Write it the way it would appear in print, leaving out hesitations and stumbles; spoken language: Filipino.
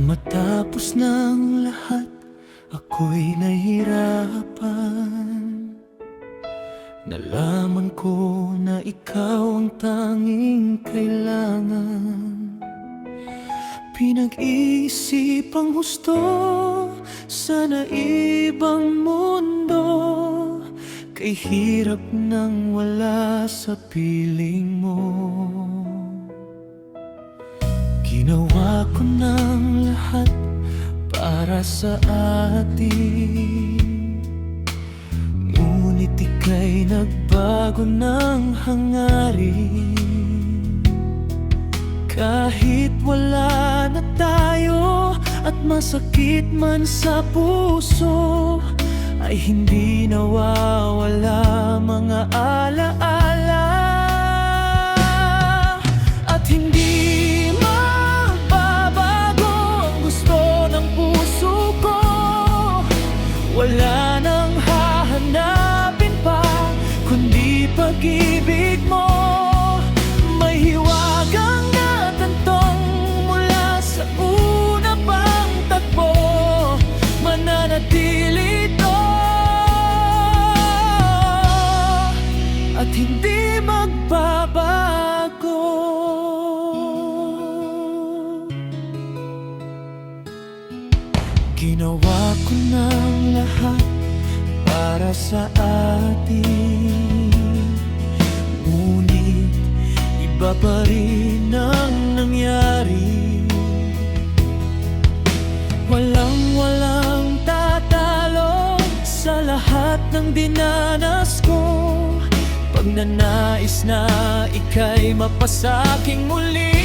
Matapos ng lahat, ako'y nahirapan. Nalaman ko na ikaw ang tanging kailangan. Pinag-iisipang husto sa naibang mundo, kay hirap nang wala sa piling mo. Ginawa ko ng lahat para sa atin, ngunit ika'y nagbago ng hangarin. Kahit wala na tayo at masakit man sa puso, ay hindi nawawala mga alaala. At hindi magbabago ang gusto ng puso ko. Wala nang hahanapin pa kundi pag-ibig mo. May hiwagang natantong mula sa una pang tagpo, mananatili ito at hindi magbabago. Ginawa ko ng lahat para sa atin, ngunit iba pa rin ang nangyari. Walang tatalo sa lahat ng dinanas ko, pag nanais na ika'y mapasaking muli.